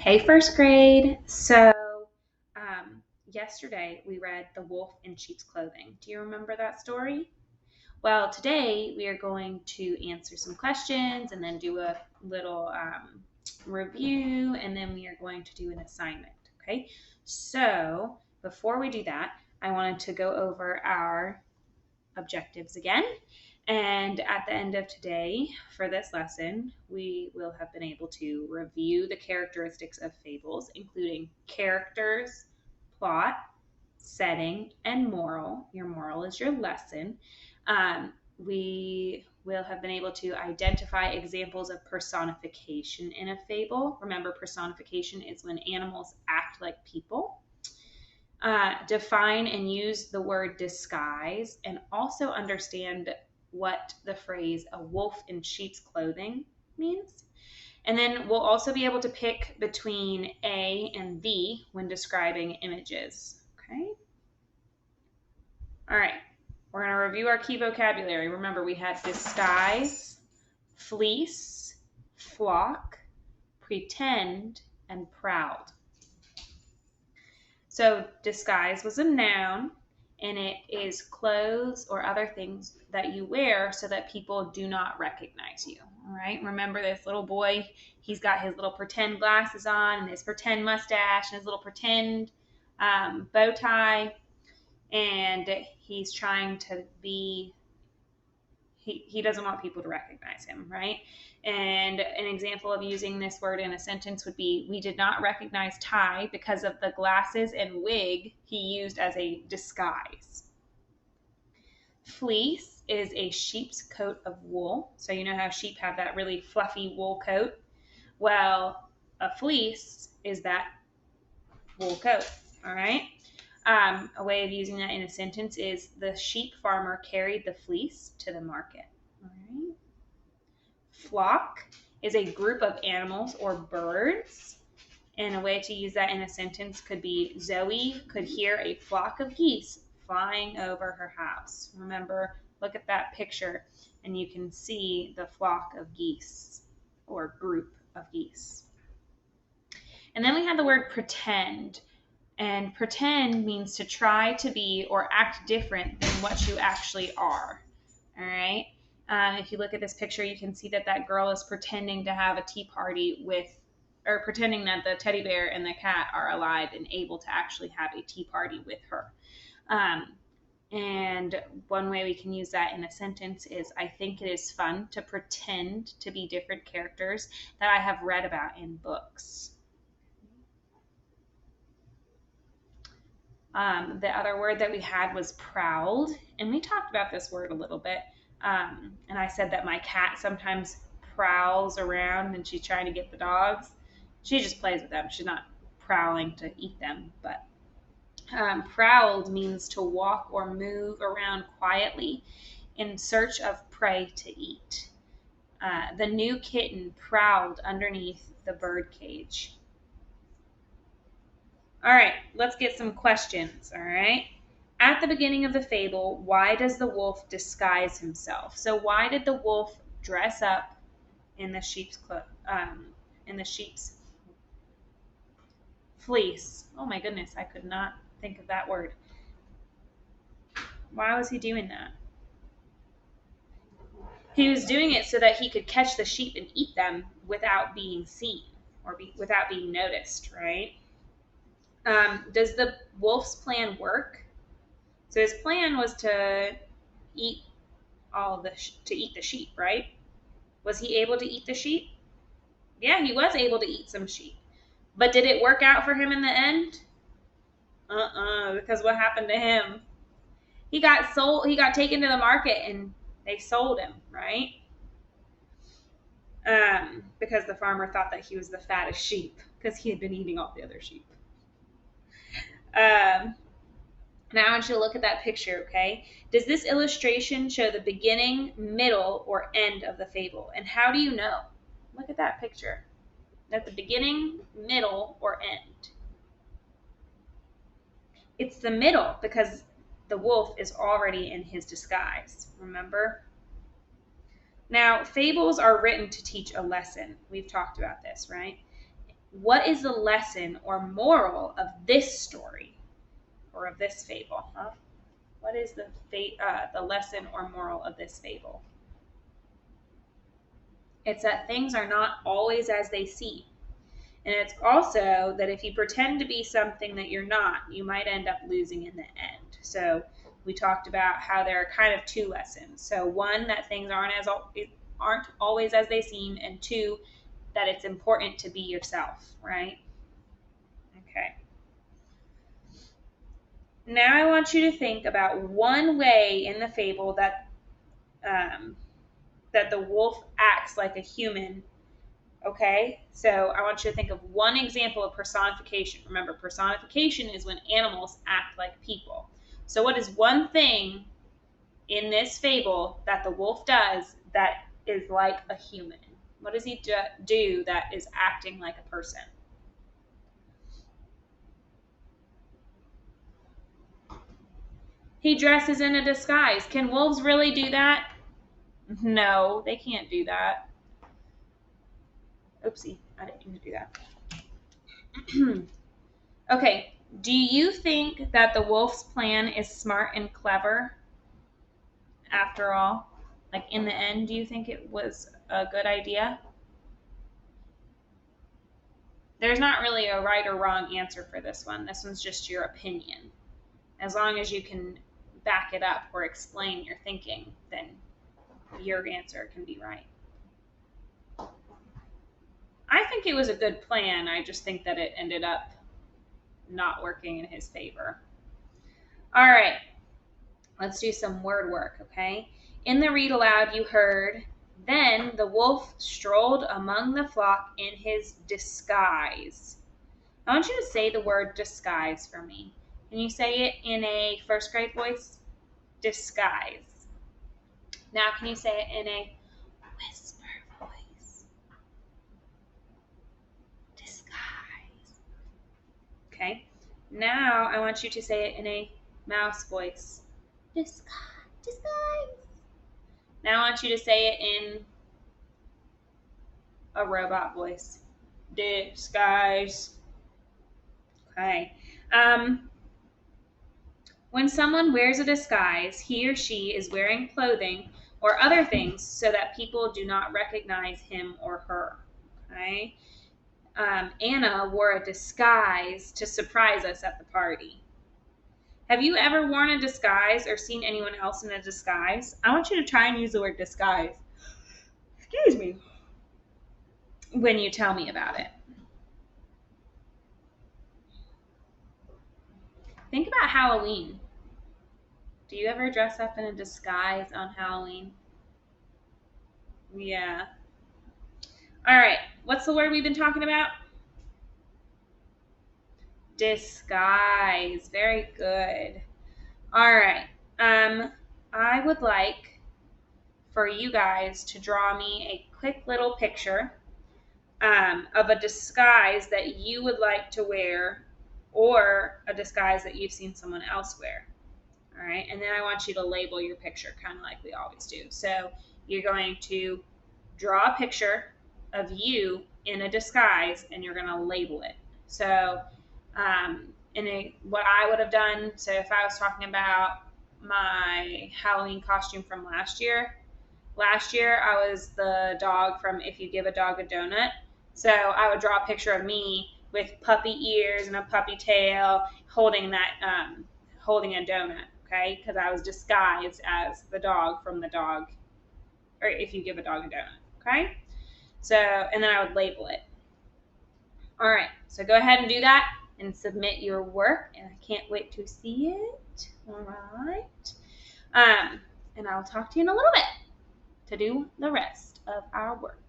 Hey, first grade. Yesterday we read The Wolf in Sheep's Clothing. Do you remember that story? Well, today we are going to answer some questions and then do a little review, and then we are going to do an assignment. Okay? So, before we do that, I wanted to go over our objectives again. And at the end of today, for this lesson, we will have been able to review the characteristics of fables, including characters, plot, setting, and moral. Your moral is your lesson. We will have been able to identify examples of personification in a fable. Remember, personification is when animals act like people. Define and use the word disguise, and also understand what the phrase a wolf in sheep's clothing means. And then we'll also be able to pick between A and the when describing images. Okay? All right. We're going to review our key vocabulary. Remember, we had disguise, fleece, flock, pretend, and prowled. So disguise was a noun, and it is clothes or other things that you wear so that people do not recognize you. All right. Remember this little boy, he's got his little pretend glasses on and his pretend mustache and his little pretend bow tie, and he's trying to be, he doesn't want people to recognize him, right? And an example of using this word in a sentence would be, we did not recognize Ty because of the glasses and wig he used as a disguise. Fleece is a sheep's coat of wool. So you know how sheep have that really fluffy wool coat? Well, a fleece is that wool coat, all right? A way of using that in a sentence is the sheep farmer carried the fleece to the market. All right. Flock is a group of animals or birds. And a way to use that in a sentence could be, Zoe could hear a flock of geese flying over her house. Remember, look at that picture and you can see the flock of geese or group of geese. And then we have the word pretend. And pretend means to try to be or act different than what you actually are. All right. If you look at this picture, you can see that that girl is pretending to have a tea party with, or pretending that the teddy bear and the cat are alive and able to actually have a tea party with her. And one way we can use that in a sentence is, I think it is fun to pretend to be different characters that I have read about in books. The other word that we had was prowled, and we talked about this word a little bit. And I said that my cat sometimes prowls around and she's trying to get the dogs. She just plays with them. She's not prowling to eat them. But prowled means to walk or move around quietly in search of prey to eat. The new kitten prowled underneath the bird cage. All right, let's get some questions, all right? At the beginning of the fable, why does the wolf disguise himself? So why did the wolf dress up in the sheep's fleece? Oh my goodness, I could not think of that word. Why was he doing that? He was doing it so that he could catch the sheep and eat them without being seen or without being noticed, right? Does the wolf's plan work? So his plan was to eat eat the sheep, right? Was he able to eat the sheep? Yeah, he was able to eat some sheep. But did it work out for him in the end? Because what happened to him? He got sold. He got taken to the market and they sold him, right? Because the farmer thought that he was the fattest sheep because he had been eating all the other sheep. Now I want you to look at that picture, okay? Does this illustration show the beginning, middle, or end of the fable? And how do you know? Look at that picture. At the beginning, middle, or end? It's the middle because the wolf is already in his disguise, remember? Now, fables are written to teach a lesson. We've talked about this, right? what is the lesson or moral of this story or of this fable? Huh? What is the lesson or moral of this fable? It's that things are not always as they seem. And it's also that if you pretend to be something that you're not, you might end up losing in the end. So we talked about how there are kind of two lessons. So one, that things aren't always as they seem, and two, that it's important to be yourself, right? Okay. Now I want you to think about one way in the fable that that the wolf acts like a human. Okay, so I want you to think of one example of personification. Remember, personification is when animals act like people. So what is one thing in this fable that the wolf does that is like a human? What does he do that is acting like a person? He dresses in a disguise. Can wolves really do that? No, they can't do that. Oopsie, I didn't mean to do that. Okay, do you think that the wolf's plan is smart and clever after all? Like in the end, do you think it was a good idea? There's not really a right or wrong answer for this one. This one's just your opinion. As long as you can back it up or explain your thinking, then your answer can be right. I think it was a good plan. I just think that it ended up not working in his favor. All right, let's do some word work, okay? In the read aloud, you heard, then the wolf strolled among the flock in his disguise. I want you to say the word disguise for me. Can you say it in a first grade voice? Disguise. Now, can you say it in a whisper voice? Disguise. Okay. Now, I want you to say it in a mouse voice. Disguise. Disguise. Now, I want you to say it in a robot voice. Disguise. Okay. When someone wears a disguise, he or she is wearing clothing or other things so that people do not recognize him or her. Okay. Anna wore a disguise to surprise us at the party. Have you ever worn a disguise or seen anyone else in a disguise? I want you to try and use the word disguise. Excuse me. When you tell me about it. Think about Halloween. Do you ever dress up in a disguise on Halloween? Yeah. All right. What's the word we've been talking about? Disguise. Very good. All right. I would like for you guys to draw me a quick little picture of a disguise that you would like to wear or a disguise that you've seen someone else wear. All right. And then I want you to label your picture kind of like we always do. So you're going to draw a picture of you in a disguise and you're going to label it. So what I would have done, so if I was talking about my Halloween costume from last year I was the dog from If You Give a Dog a Donut. So I would draw a picture of me with puppy ears and a puppy tail holding a donut, okay? Because I was disguised as the dog from the dog, or If You Give a Dog a Donut, okay? So, and then I would label it. All right, so go ahead and do that and submit your work, and I can't wait to see it. All right. And I'll talk to you in a little bit to do the rest of our work.